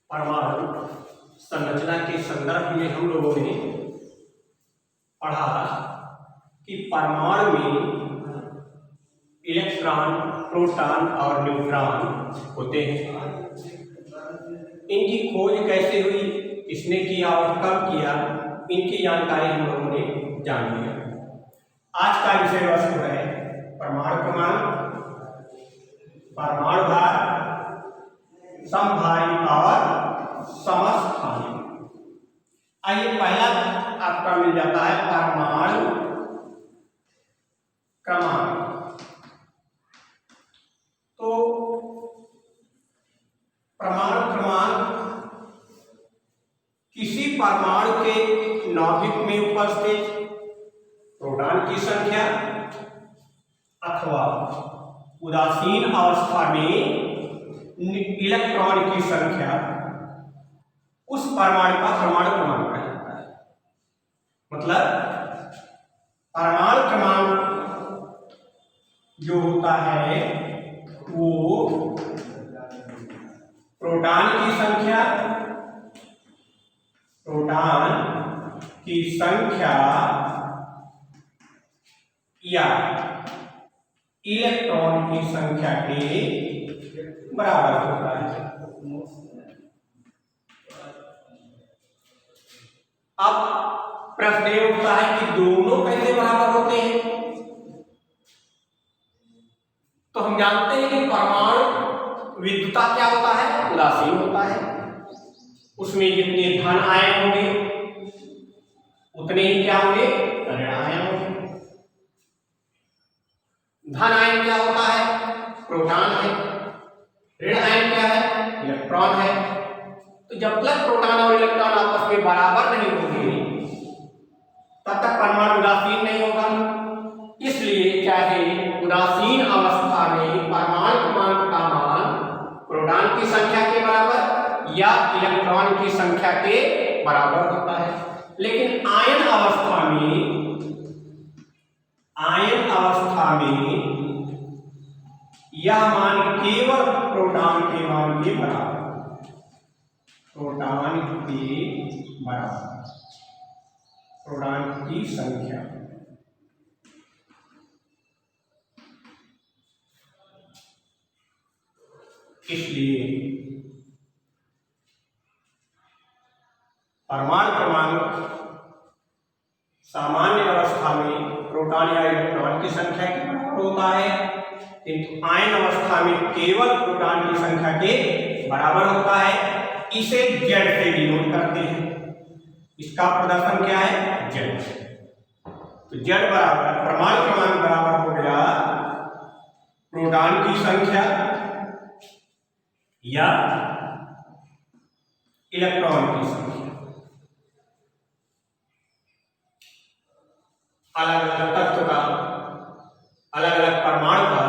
परमाणु संरचना के संदर्भ में हम लोगों ने पढ़ा कि परमाणु में इलेक्ट्रॉन, प्रोटॉन और न्यूट्रॉन होते हैं। इनकी खोज कैसे हुई, किसने किया और कब किया, इनकी जानकारी हम लोगों ने जान लिया। आज का विषय वस्तु है परमाणु क्रमांक, परमाणु भार, समभारी और समस्थानिक। आइए पहला आपका मिल जाता है परमाणु क्रमांक। तो परमाणु क्रमांक किसी परमाणु के नाभिक में उपस्थित प्रोटॉन की संख्या अथवा उदासीन अवस्था में इलेक्ट्रॉन की संख्या, उस परमाणु का परमाणु क्रमांक कहा जाता है। मतलब परमाणु क्रमांक जो होता है वो प्रोटॉन की संख्या या इलेक्ट्रॉन की संख्या के बराबर होता है। अब प्रश्न ये उठता है कि दोनों कैसे बराबर होते हैं। तो हम जानते हैं कि परमाणु विद्युता क्या होता है, उदासीन होता है। उसमें जितने धन आयन होंगे उतने ही क्या होंगे, ऋण आयन होंगे। धन आयन क्या होता है, प्रोटॉन है। ऋण आयन क्या है, इलेक्ट्रॉन है। तो जब तक प्रोटॉन और इलेक्ट्रॉन आपस में बराबर नहीं होंगे तब तक परमाणु उदासीन नहीं होगा। इसलिए चाहे उदासीन अवस्था में परमाणु क्रमांक का मान प्रोटॉन की संख्या के बराबर या इलेक्ट्रॉन की संख्या के बराबर होता है, लेकिन आयन अवस्था में यह मान केवल प्रोटॉन के मान के बराबर, प्रोटॉन की संख्या। इसलिए परमाणु क्रमांक सामान्य अवस्था में प्रोटॉन या इलेक्ट्रॉन की संख्या के बराबर होता है, किंतु आयन अवस्था में केवल प्रोटॉन की संख्या के बराबर होता है। इसे जेड से डिनोट करते हैं। इसका प्रदर्शन क्या है, जेड। तो जेड बराबर परमाणु क्रमांक बराबर हो गया प्रोटॉन की संख्या या इलेक्ट्रॉन की संख्या। अलग अलग तत्व का, अलग अलग परमाणु का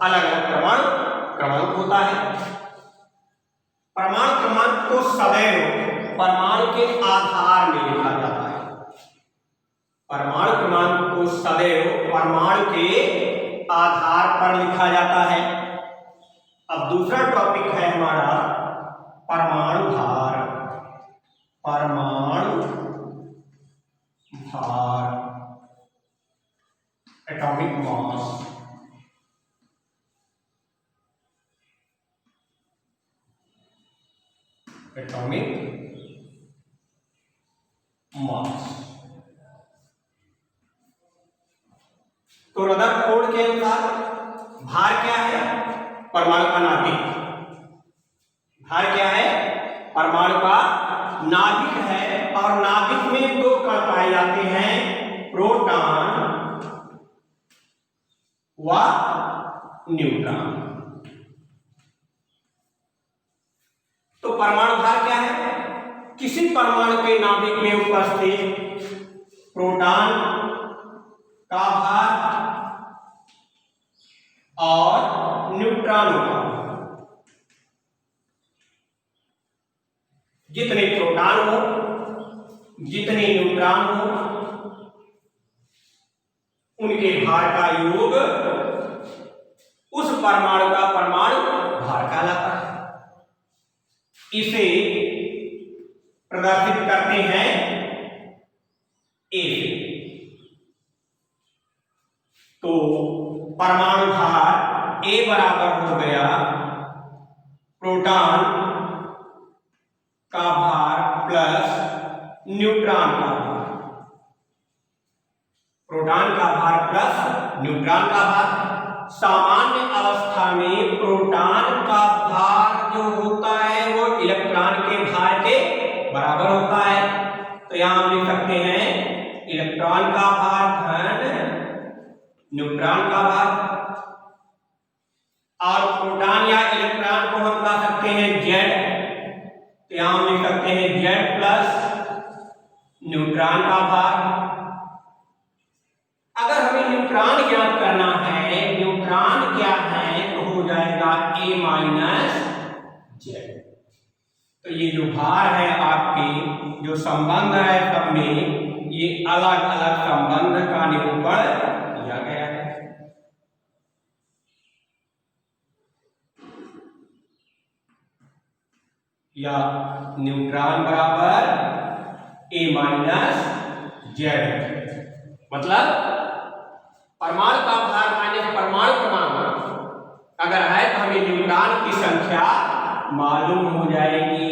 अलग अलग परमाणु क्रमांक होता है। परमाणु क्रमांक को सदैव परमाणु के आधार में लिखा जाता है। परमाणु क्रमांक को सदैव परमाणु के आधार पर लिखा जाता है। अब दूसरा टॉपिक है हमारा परमाणु भार। परमाणु भार, एटॉमिक मास। Atomic mass. तो रदरफोर्ड के अनुसार भार क्या है, परमाणु का नाभिक। भार क्या है, परमाणु का नाभिक है। और नाभिक में दो कण पाए जाते हैं, प्रोटॉन व न्यूट्रॉन। तो परमाणु भार क्या है, किसी परमाणु के नाभिक में उपस्थित प्रोटॉन का भार और न्यूट्रॉनों का। जितने प्रोटॉन हो, जितने न्यूट्रॉन हो, उनके भार का योग उस परमाणु का परमाणु भार कहलाता है। इसे प्रदर्शित करते हैं ए। तो परमाणु भार ए बराबर हो गया प्रोटॉन का भार प्लस न्यूट्रॉन का भार। प्रोटॉन का भार प्लस न्यूट्रॉन का भार। सामान्य अवस्था में प्रोटॉन का भार जो होता है वो इलेक्ट्रॉन के भार के बराबर होता है। तो यहां हम लिख सकते हैं इलेक्ट्रॉन का भार धन न्यूट्रॉन का भार। और प्रोटॉन या इलेक्ट्रॉन को हम कह सकते हैं जेड। तो यहां हम लिख सकते हैं जेड प्लस न्यूट्रॉन का भार। अगर हमें न्यूट्रॉन ज्ञात करना है, न्यूट्रॉन क्या है, तो हो जाएगा ए माइनस जेड। तो ये जो भार है आपके जो संबंध है सब में ये अलग अलग संबंध का निरूपण किया गया है। या न्यूट्रॉन बराबर ए माइनस जेड, मतलब परमाणु का भार माइनस परमाणु क्रमांक अगर है तो हमें न्यूट्रॉन की संख्या मालूम हो जाएगी।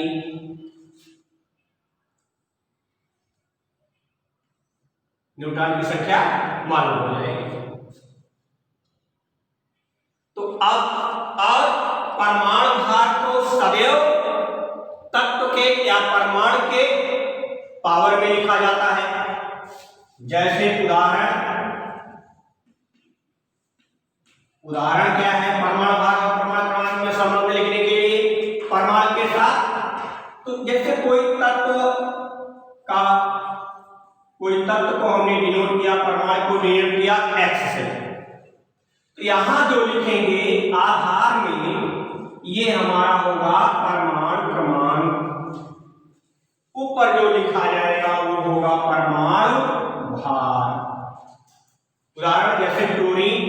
न्यूट्रॉन की संख्या मालूम हो जाएगी। तो अब परमाणु भार को सदैव तत्व के या परमाणु के पावर में लिखा जाता है। जैसे उदाहरण क्या है, परमाणु भार और परमाणु क्रमांक में संबंध लिखने के लिए परमाणु के साथ। तो जैसे कोई तत्व को हमने डिनोट किया, परमाणु को डिनोट किया एक्स से, तो यहां जो लिखेंगे आधार में ये हमारा होगा परमाणु क्रमांक। ऊपर जो लिखा जाएगा वो होगा परमाणु भार। उदाहरण जैसे क्लोरीन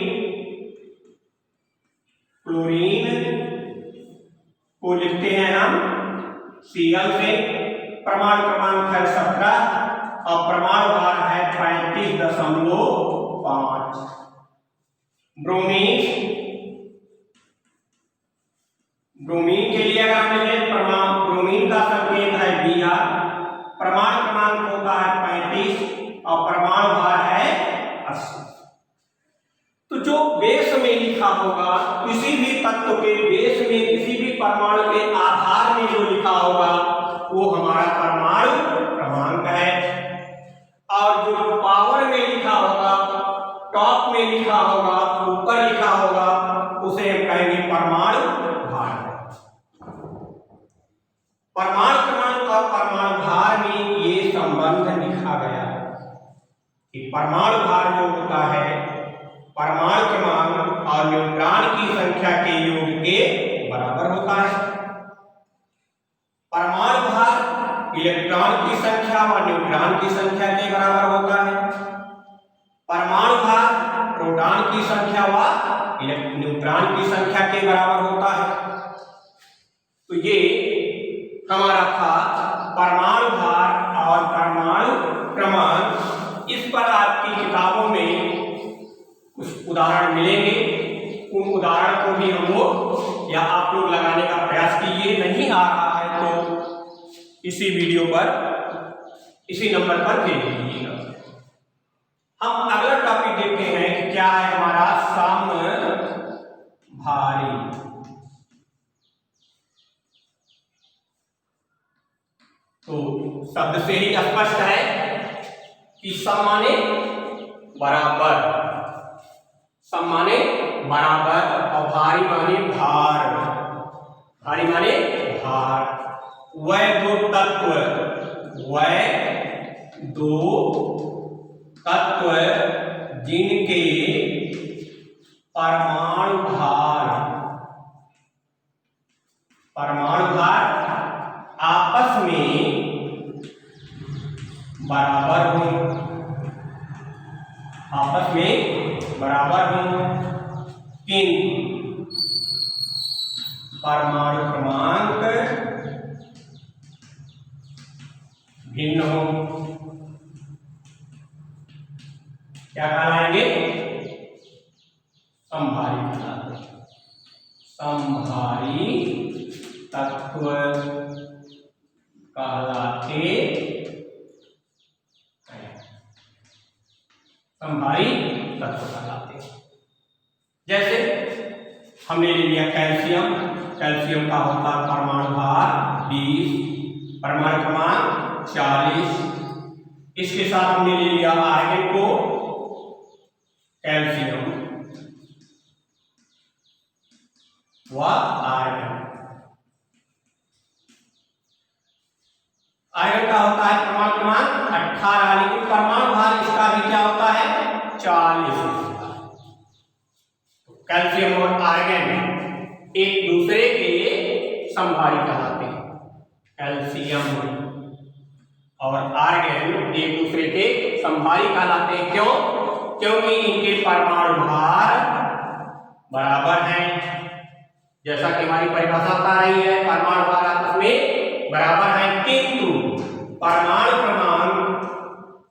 को लिखते हैं हम Cl से, परमाणु क्रमांक है 17 और परमाणु भार है 35.5। ब्रोमीन के लिए अगर हम लिखें ब्रोमीन का संकेत है Br, परमाणु क्रमांक होता है 35 और परमाणु भार है 80। तो जो बेस में लिखा होगा, किसी भी तत्व के बेस में किसी भी परमाणु के आधार में जो लिखा होगा वो हमारा परमाणु क्रमांक है। और जो पावर में लिखा होगा, टॉप में लिखा होगा, ऊपर लिखा होगा, उसे हम कहेंगे परमाणु भार। परमाणु क्रमांक और परमाणु भार में ये संबंध लिखा गया कि परमाणु भार जो होता है परमाणु क्रमांक और न्यूट्रॉन की संख्या के योग के बराबर होता है। परमाणु भार इलेक्ट्रॉन की संख्या व न्यूट्रॉन की संख्या के बराबर होता है। परमाणु भार प्रोटॉन की संख्या व न्यूट्रॉन की संख्या के बराबर होता है। तो ये हमारा था परमाणु भार और परमाणु क्रमांक। इस पर आपकी किताबों में कुछ उदाहरण मिलेंगे, उन उदाहरण को भी हम लोग या आप लोग लगाने का प्रयास कीजिए। नहीं आ रहा है तो इसी वीडियो पर इसी नंबर पर भेज दीजिएगा। हम अगला टॉपिक देखते हैं कि क्या है हमारा समभारी। तो शब्द से ही स्पष्ट है कि सम माने बराबर, सम माने बराबर और भारी माने भार। भारी माने भार। वह दो तत्व जिनके परमाणु भार आपस में बराबर हों, किंतु परमाणु क्रमांक भिन्न हो, क्या कहलाएंगे? समभारी कहलाते हैं। समभारी तत्व कहलाते हैं। समभारी तत्व कहलाते हैं। जैसे हमने ले लिया कैल्शियम, कैल्शियम का होता है परमाणु भार 20, परमाणु क्रमांक 40। इसके साथ हमने ले लिया आर्गन को, कैल्शियम व आर्गन। आर्गन का होता है परमाणु क्रमांक 18, लेकिन परमाणु भार इसका भी क्या होता है? 40। कैल्शियम और आर्गन एक दूसरे के समभारी कहलाते हैं। कैल्शियम और आर्गन एक दूसरे के समभारी कहलाते हैं। क्यों? क्योंकि इनके परमाणु भार बराबर हैं। जैसा कि हमारी परिभाषा बता रही है, परमाणु भार आपस में बराबर हैं, किंतु परमाणु क्रमांक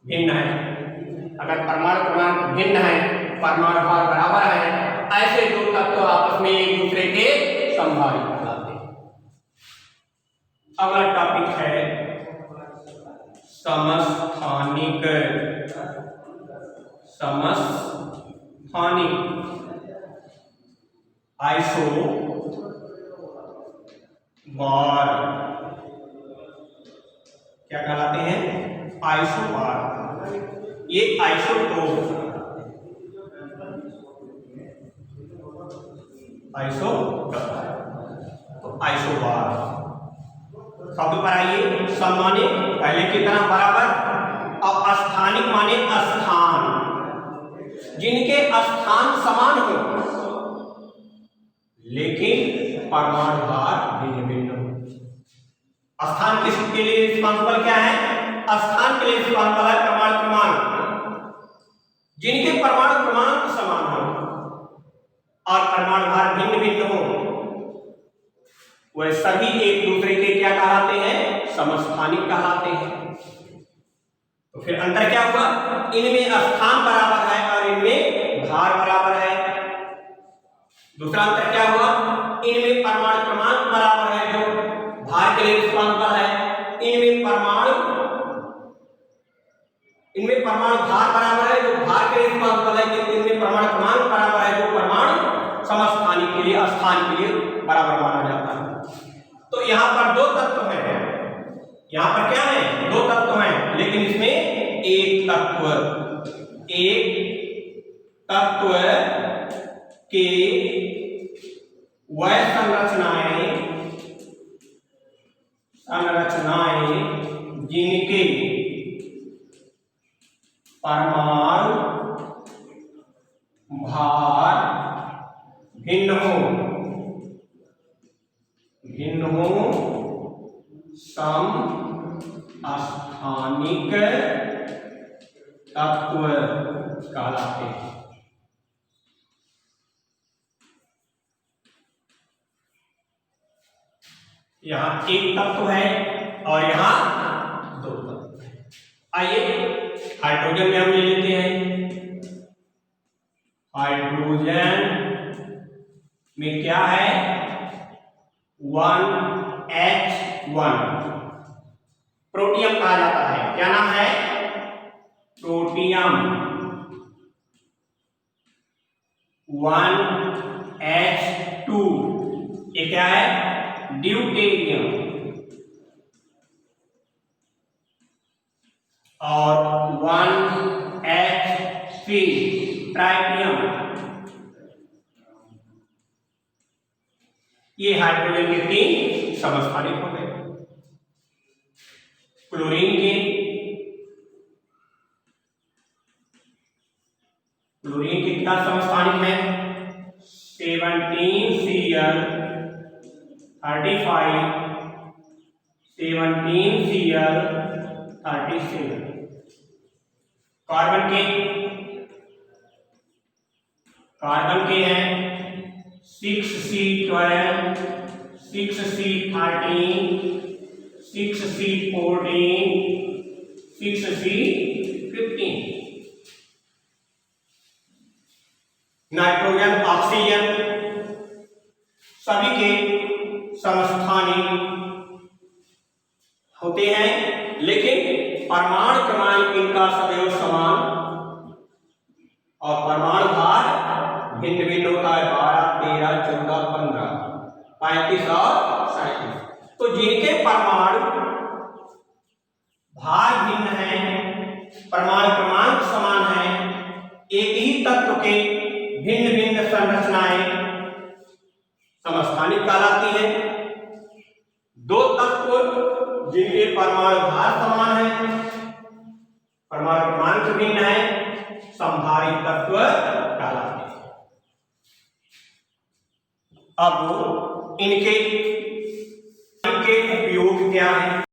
भिन्न है। अगर परमाणु क्रमांक भिन्न है, परमाणु भार बराबर है, ऐसे दो तत्व आपस में एक दूसरे के समभारी कहलाते हैं। अगला टॉपिक है समस्थानिक। समस्थानिक आइसो बार क्या कहलाते हैं? आइसोबार। ये आइसोटोप, तो आइसोबार शब्द पर आइए। सम माने पहले की तरह बराबर, और स्थानिक माने स्थान, जिनके स्थान समान हो लेकिन परमाणु भार भिन्न भिन्न हो। स्थान किसके लिए रिस्पॉन्सिबल क्या है? स्थान के लिए रिस्पॉन्सिबल है परमाणु क्रमांक, जिनके परमाणु क्रमांक समान हो और परमाणु भार भिन्न भिन्न हो, वह सभी एक दूसरे के क्या कहलाते हैं? समस्थानिक कहलाते हैं। तो फिर अंतर क्या हुआ? इनमें स्थान बराबर है और इनमें भार बराबर है। दूसरा अंतर क्या हुआ? इनमें परमाणु क्रमांक बराबर है, जो भार के लिए रिस्पॉन्सिबल है। इनमें परमाणु भार बराबर है, जो भार के लिए रिस्पॉन्सिबल है, किंतु इनमें परमाणु क्रमांक बराबर है, जो परमाणु समस्थानिक के लिए, स्थान के लिए बराबर माना जाता है। तो यहाँ पर दो तत्व हैं। यहाँ पर क्या है? दो तत्व हैं, लेकिन इसमें एक तत्व के वह संरचनाएं जिनके परमाणु भार भिन्न हो समस्थानिक तत्व कहलाते हैं। यहाँ एक तत्व है और यहाँ दो तत्व है। आइए हाइड्रोजन में हम ले लेते हैं। हाइड्रोजन में क्या है? 1H1 प्रोटियम कहा जाता है। क्या नाम है? प्रोटियम। 1H2 ये क्या है? ड्यूटेरियम। और 1H3 ट्राइटियम। ये हाइड्रोजन के 3 समस्थानिक हो गए। क्लोरीन के क्या समस्थानिक है? 17Cl 35, 17Cl 37। कार्बन के हैं 6C12, 6C13, 6C14, 6C15। Nitrogen oxygen सभी के समस्थानिक होते हैं, लेकिन परमाणु क्रमांक इनका सदैव समान और परमाणु भार भिन्न भिन्न होता है। 12, 13, 14, 15, 35 और 37। तो जिनके परमाणु भार भिन्न है, परमाणु क्रमांक समान है, एक ही तत्व के भिन्न भिन्न संरचनाएं समस्थानिक कहलाती है। दो तत्व जिनके परमाणु भार समान है, परमाणु क्रमांक भिन्न है, समभारी तत्व कहलाते हैं। अब इनके उपयोग क्या है?